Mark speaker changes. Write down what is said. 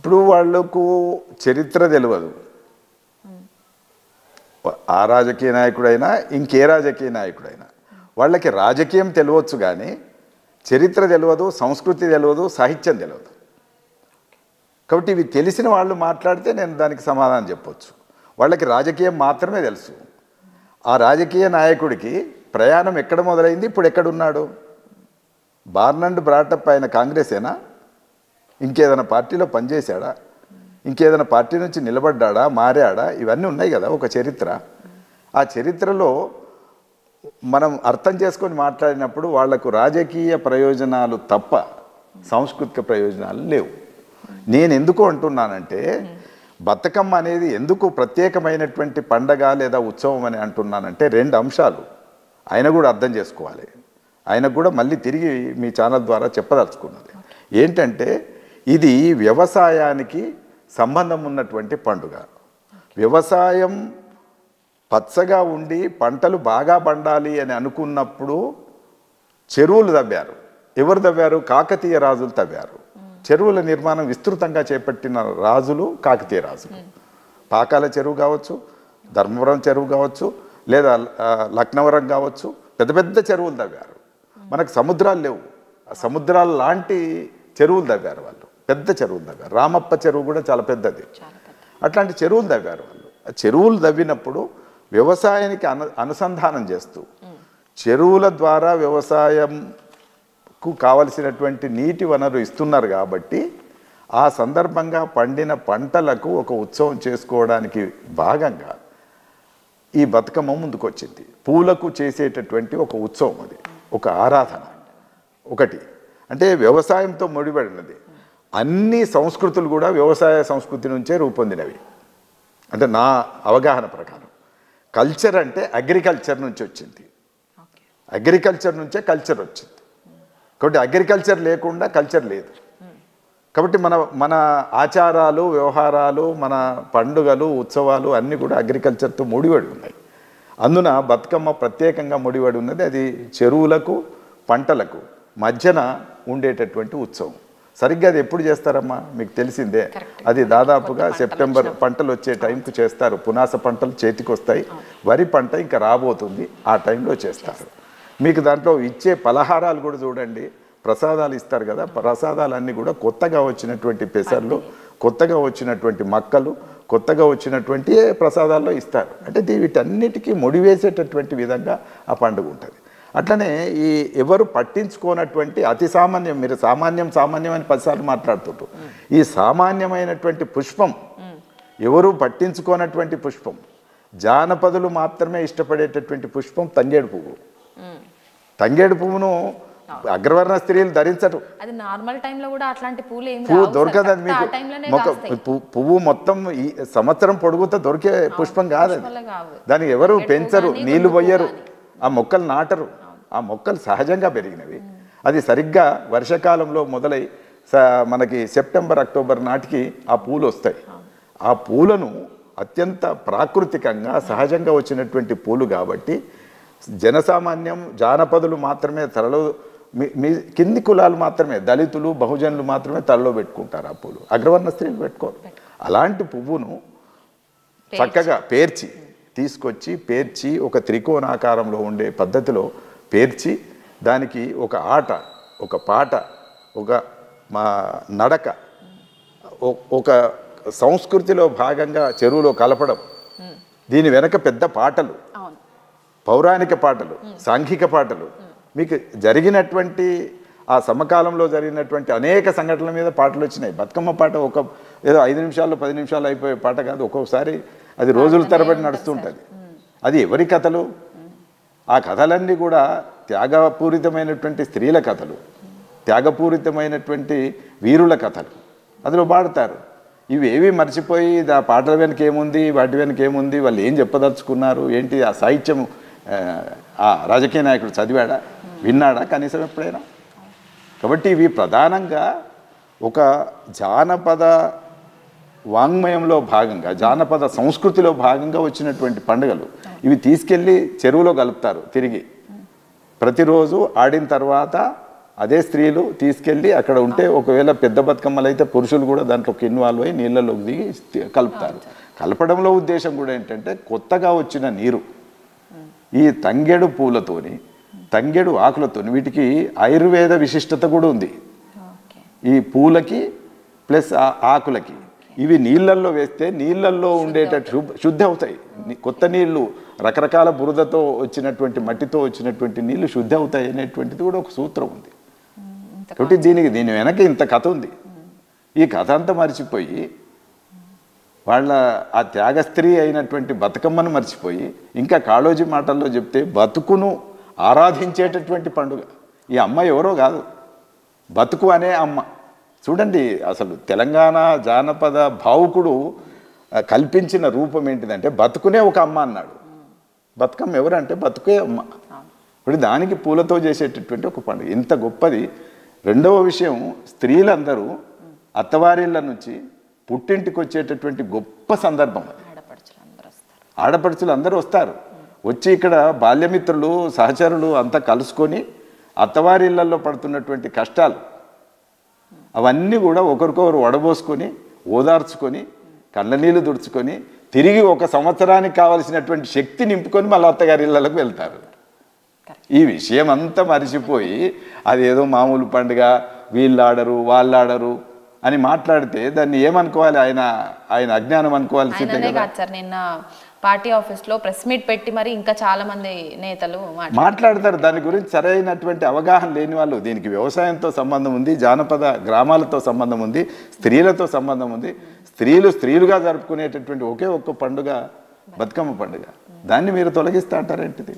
Speaker 1: ఇప్పుడు వాళ్ళకు చరిత్ర తెలియదు. ఆ రాజకీయ నాయకుడైనా ఇంకే రాజకీయ నాయకుడైనా వాళ్ళకి రాజకీయం తెలియవచ్చు, కానీ చరిత్ర తెలియదు, సంస్కృతి తెలియదు, సాహిత్యం తెలియదు. కాబట్టి ఇవి తెలిసిన వాళ్ళు మాట్లాడితే నేను దానికి సమాధానం చెప్పొచ్చు. వాళ్ళకి రాజకీయం మాత్రమే తెలుసు. ఆ రాజకీయ నాయకుడికి ప్రయాణం ఎక్కడ మొదలైంది, ఇప్పుడు ఎక్కడున్నాడు? బార్న్ అండ్ బ్రాటప్ ఆయన కాంగ్రెసేనా? ఇంకేదైనా పార్టీలో పనిచేశాడా? ఇంకేదైనా పార్టీ నుంచి నిలబడ్డా, మారాడా? ఇవన్నీ ఉన్నాయి కదా ఒక చరిత్ర. ఆ చరిత్రలో మనం అర్థం చేసుకొని మాట్లాడినప్పుడు వాళ్లకు రాజకీయ ప్రయోజనాలు తప్ప సాంస్కృతిక ప్రయోజనాలు లేవు. నేను ఎందుకు అంటున్నానంటే బతుకమ్మ అనేది ఎందుకు ప్రత్యేకమైనటువంటి పండగ లేదా ఉత్సవం అని అంటున్నానంటే 2 అంశాలు ఆయన కూడా అర్థం చేసుకోవాలి. ఆయనకు కూడా మళ్ళీ తిరిగి మీ ఛానల్ ద్వారా చెప్పదలుచుకున్నది ఏంటంటే, ఇది వ్యవసాయానికి సంబంధం ఉన్నటువంటి పండుగ. వ్యవసాయం పచ్చగా ఉండి పంటలు బాగా పండాలి అని అనుకున్నప్పుడు చెరువులు తవ్వారు. ఎవరు తవ్వారు? కాకతీయ రాజులు తవ్వారు. చెరువుల నిర్మాణం విస్తృతంగా చేపట్టిన రాజులు కాకతీయ రాజులు. పాకాల చెరువు కావచ్చు, ధర్మవరం చెరువు కావచ్చు, లేదా లక్నవరం కావచ్చు, పెద్ద పెద్ద చెరువులు తవ్వారు. మనకు సముద్రాలు లేవు, సముద్రాలు లాంటి చెరువులు తవ్వారు వాళ్ళు, పెద్ద చెరువులు తవ్వారు. రామప్ప చెరువు కూడా చాలా పెద్దది. అట్లాంటి చెరువులు తవ్వారు వాళ్ళు. ఆ చెరువులు తవ్వినప్పుడు వ్యవసాయానికి అనుసంధానం చేస్తూ చెరువుల ద్వారా వ్యవసాయంకు కావలసినటువంటి నీటి వనరు ఇస్తున్నారు. కాబట్టి ఆ సందర్భంగా పండిన పంటలకు ఒక ఉత్సవం చేసుకోవడానికి భాగంగా ఈ బతుకమ్మ ముందుకొచ్చింది. పూలకు చేసేటటువంటి ఒక ఉత్సవం, అది ఒక ఆరాధన. ఒకటి అంటే వ్యవసాయంతో ముడిపడినది. అన్ని సంస్కృతులు కూడా వ్యవసాయ సంస్కృతి నుంచే రూపొందినవి. అంటే నా అవగాహన ప్రకారం కల్చర్ అంటే అగ్రికల్చర్ నుంచి వచ్చింది. అగ్రికల్చర్ నుంచే కల్చర్ వచ్చింది. కాబట్టి అగ్రికల్చర్ లేకుండా కల్చర్ లేదు. కాబట్టి మన ఆచారాలు, వ్యవహారాలు, మన పండుగలు, ఉత్సవాలు అన్నీ కూడా అగ్రికల్చర్తో ముడిపడి ఉన్నాయి. అందున బతుకమ్మ ప్రత్యేకంగా ముడిపడి ఉన్నది. అది చెరువులకు, పంటలకు మధ్యన ఉండేటటువంటి ఉత్సవం. సరిగ్గా అది ఎప్పుడు చేస్తారమ్మా మీకు తెలిసిందే. అది దాదాపుగా సెప్టెంబర్ పంటలు వచ్చే టైంకు చేస్తారు. పునాస పంటలు చేతికి వస్తాయి, వరి పంట ఇంకా రాబోతుంది, ఆ టైంలో చేస్తారు. మీకు దాంట్లో ఇచ్చే పలహారాలు కూడా చూడండి, ప్రసాదాలు ఇస్తారు కదా, ప్రసాదాలన్నీ కూడా కొత్తగా వచ్చినటువంటి పెసర్లు, కొత్తగా వచ్చినటువంటి మక్కలు, కొత్తగా వచ్చినటువంటి ప్రసాదాల్లో ఇస్తారు. అంటే వీటన్నిటికీ ముడివేసేటటువంటి విధంగా ఆ పండుగ ఉంటుంది. అట్లనే ఈ ఎవరు పట్టించుకోనటువంటి అతి సామాన్యం, మీరు సామాన్యం సామాన్యం అని 10 సార్లు మాట్లాడుతుంటారు. ఈ సామాన్యమైనటువంటి పుష్పం, ఎవరు పట్టించుకోనటువంటి పుష్పం, జానపదులు మాత్రమే ఇష్టపడేటటువంటి పుష్పం తంగేడు పువ్వు. తంగేడు పువ్వును అగ్రవర్ణ స్త్రీలు ధరించరు.
Speaker 2: అది నార్మల్ టైంలో కూడా అట్లాంటి
Speaker 1: పువ్వు దొరకదు మీకు. పువ్వు మొత్తం ఈ సంవత్సరం పొడుగుతో దొరికే పుష్పం కాదు అది. దానికి ఎవరు పెంచరు, నీళ్లు పోయరు, ఆ మొక్కలు నాటరు. ఆ మొక్కలు సహజంగా పెరిగినవి. అది సరిగ్గా వర్షాకాలంలో మొదలై మనకి సెప్టెంబర్, అక్టోబర్ నాటికి ఆ పూలు వస్తాయి. ఆ పూలను అత్యంత ప్రాకృతికంగా సహజంగా వచ్చినటువంటి పూలు కాబట్టి జనసామాన్యం, జానపదులు మాత్రమే తలలో, మీ కింది కులాలు మాత్రమే, దళితులు, బహుజనులు మాత్రమే తలలో పెట్టుకుంటారు ఆ పూలు. అగ్రవర్ణ స్త్రీలు పెట్టుకోరు. అలాంటి పువ్వును చక్కగా తీసుకొచ్చి పేర్చి ఒక త్రికోణాకారంలో ఉండే పద్ధతిలో పేర్చి దానికి ఒక ఆట, ఒక పాట, ఒక నడక, ఒక సంస్కృతిలో భాగంగా చెరువులో కలపడం. దీని వెనక పెద్ద పాటలు, పౌరాణిక పాటలు, సాంఘిక పాటలు, మీకు జరిగినటువంటి ఆ సమకాలంలో జరిగినటువంటి అనేక సంఘటనల మీద పాటలు వచ్చినాయి. బతుకమ్మ పాట ఏదో 5 నిమిషాల్లో 10 నిమిషాలు అయిపోయే పాట కాదు. ఒక్కొక్కసారి అది రోజుల తరబడి నడుస్తుంటుంది. అది ఎవరి కథలు? ఆ కథలన్నీ కూడా త్యాగపూరితమైనటువంటి స్త్రీల కథలు, త్యాగపూరితమైనటువంటి వీరుల కథలు అందులో పాడతారు. ఇవేవి మర్చిపోయి ఆ పాటల వెనక ఏముంది, వాటి వెనక ఏముంది, వాళ్ళు ఏం చెప్పదలుచుకున్నారు, ఏంటి ఆ సాహిత్యం ఆ రాజకీయ నాయకుడు చదివాడా, విన్నాడా కనీసం ఎప్పుడైనా? కాబట్టి ఇవి ప్రధానంగా ఒక జానపద వాంగ్మయంలో భాగంగా, జానపద సంస్కృతిలో భాగంగా వచ్చినటువంటి పండుగలు. ఇవి తీసుకెళ్ళి చెరువులో కలుపుతారు. తిరిగి ప్రతిరోజు ఆడిన తర్వాత అదే స్త్రీలు తీసుకెళ్ళి అక్కడ ఉంటే ఒకవేళ పెద్ద బతుకమ్మలు అయితే పురుషులు కూడా దాంట్లోకి ఇన్వాల్వ్ అయ్యి నీళ్ళలోకి దిగి కలుపుతారు. కలపడంలో ఉద్దేశం కూడా ఏంటంటే కొత్తగా వచ్చిన నీరు ఈ తంగెడు పూలతోని తంగెడు ఆకులతోని వీటికి ఆయుర్వేద విశిష్టత కూడా ఉంది. ఈ పూలకి ప్లస్ ఆకులకి ఇవి నీళ్ళల్లో వేస్తే నీళ్ళల్లో ఉండేటట్టు శుద్ధి అవుతాయి. కొత్త నీళ్లు రకరకాల బురదతో వచ్చినటువంటి మట్టితో వచ్చినటువంటి నీళ్లు శుద్ధి అవుతాయి అనేటువంటిది కూడా ఒక సూత్రం ఉంది. కాబట్టి దీని వెనక ఇంత కథ ఉంది. ఈ కథ అంతా మర్చిపోయి వాళ్ళ ఆ త్యాగస్త్రీ అయినటువంటి బతుకమ్మను మర్చిపోయి ఇంకా కాళోజీ మాటల్లో చెప్తే బతుకును ఆరాధించేటటువంటి పండుగ. ఈ అమ్మ ఎవరో కాదు, బతుకు అనే అమ్మ. చూడండి అసలు తెలంగాణ జానపద భావుకుడు కల్పించిన రూపం ఏంటిదంటే బతుకునే ఒక అమ్మ అన్నాడు. బతుకమ్మ ఎవరంటే బతుకే అమ్మ. ఇప్పుడు దానికి పూలతో చేసేటటువంటి ఒక పండుగ ఇంత గొప్పది. రెండవ విషయం, స్త్రీలందరూ అత్తవారిళ్ళ నుంచి పుట్టింటికి వచ్చేటటువంటి గొప్ప సందర్భం. ఆడపడుచులు అందరూ వస్తారు. వచ్చి ఇక్కడ బాల్యమిత్రులు సహచరులు అంతా కలుసుకొని అత్తవారిళ్ళల్లో పడుతున్నటువంటి కష్టాలు అవన్నీ కూడా ఒకరికొకరు వడబోసుకొని ఓదార్చుకొని కళ్ళనీళ్ళు దుడుచుకొని తిరిగి ఒక సంవత్సరానికి కావలసినటువంటి శక్తి నింపుకొని మళ్ళీ అత్తగారి ఇళ్ళకు వెళ్తారు. ఈ విషయం అంతా మరిచిపోయి అదేదో మామూలు పండుగ, వీళ్ళు ఆడరు వాళ్ళు ఆడరు అని మాట్లాడితే దాన్ని ఏమనుకోవాలి? ఆయన అజ్ఞానం అనుకోవాల్సిందే కదా.
Speaker 2: సార్ నిన్న పార్టీ ఆఫీస్లో ప్రెస్ మీట్ పెట్టి మరి ఇంకా చాలా మంది నేతలు
Speaker 1: మాట్లాడతారు. దాని గురించి సరైనటువంటి అవగాహన లేని వాళ్ళు. దీనికి వ్యవసాయంతో సంబంధం ఉంది, జానపద గ్రామాలతో సంబంధం ఉంది, స్త్రీలతో సంబంధం ఉంది. స్త్రీలుగా జరుపుకునేటటువంటి ఒకే ఒక్క పండుగ బతుకమ్మ పండుగ. దాన్ని మీరు తొలగిస్తా అంటారేంటిది?